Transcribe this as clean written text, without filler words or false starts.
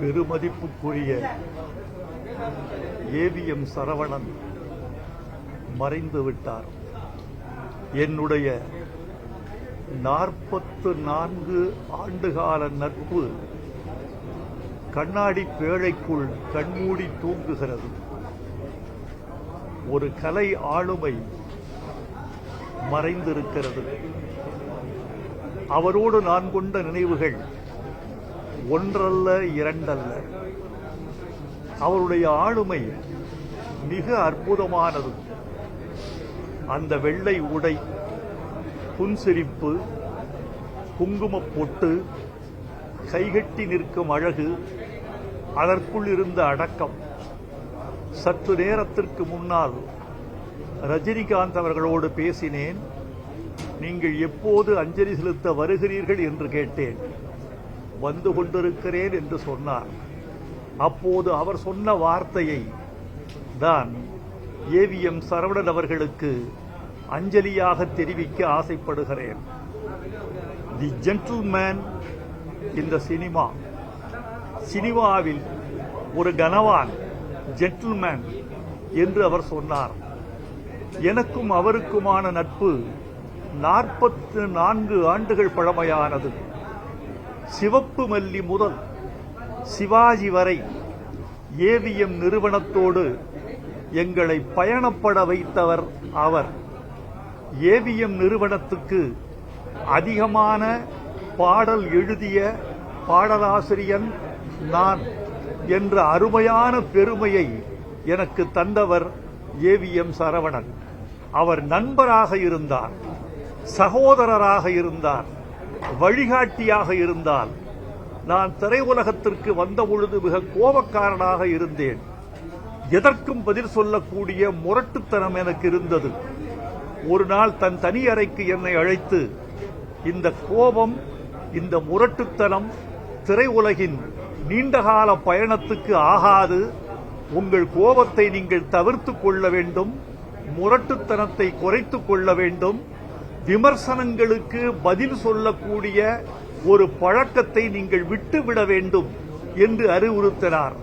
பெருமதிப்புக்குரிய AVM Saravanan மறைந்து விட்டார். என்னுடைய 44 ஆண்டுகால நட்பு கண்ணாடி பேழைக்குள் கண்மூடி தூங்குகிறது. ஒரு கலை ஆளுமை மறைந்திருக்கிறது. அவரோடு நான் கொண்ட நினைவுகள் ஒன்றல்ல இரண்டல்ல. அவருடைய ஆளுமை மிக அற்புதமானது. அந்த வெள்ளை உடை, புன்சிரிப்பு, குங்குமப் பொட்டு, கைகட்டி நிற்கும் அழகு, அதற்குள் இருந்த அடக்கம். சற்று நேரத்திற்கு முன்னால் ரஜினிகாந்த் அவர்களோடு பேசினேன். நீங்கள் எப்போது அஞ்சலி செலுத்த வருகிறீர்கள் என்று கேட்டேன். வந்து கொண்டிருக்கிறேன் என்று சொன்னார். அப்போது அவர் சொன்ன வார்த்தையை தான் ஏவிஎம் சரவணன் அவர்களுக்கு அஞ்சலியாக தெரிவிக்க ஆசைப்படுகிறேன். தி ஜென்டில்மேன் இந்த சினிமாவில் ஒரு கனவான் ஜென்டில்மேன் என்று அவர் சொன்னார். எனக்கும் அவருக்குமான நட்பு 44 ஆண்டுகள் பழமையானது. சிவப்பு மல்லி முதல் சிவாஜி வரை ஏவிஎம் நிறுவனத்தோடு எங்களை பயணப்பட வைத்தவர் அவர். ஏவிஎம் நிறுவனத்துக்கு அதிகமான பாடல் எழுதிய பாடலாசிரியன் நான் என்ற அருமையான பெருமையை எனக்கு தந்தவர் ஏவிஎம் சரவணன். அவர் நண்பராக இருந்தார், சகோதரராக இருந்தார், வழிகாட்டியாக இருந்தார். நான் திரையுலகத்திற்கு வந்தபொழுது மிக கோபக்காரனாக இருந்தேன். எதற்கும் பதில் சொல்லக்கூடிய முரட்டுத்தனம் எனக்கு இருந்தது. ஒரு நாள் தன் தனி அறைக்கு என்னை அழைத்து, இந்த கோபம், இந்த முரட்டுத்தனம் திரையுலகின் நீண்டகால பயணத்துக்கு ஆகாது. உங்கள் கோபத்தை நீங்கள் தவிர்த்துக் கொள்ள வேண்டும், முரட்டுத்தனத்தை குறைத்துக் கொள்ள வேண்டும், விமர்சனங்களுக்கு பதில் சொல்லக்கூடிய ஒரு பழக்கத்தை நீங்கள் விட்டுவிட வேண்டும் என்று அறிவுறுத்தினார்.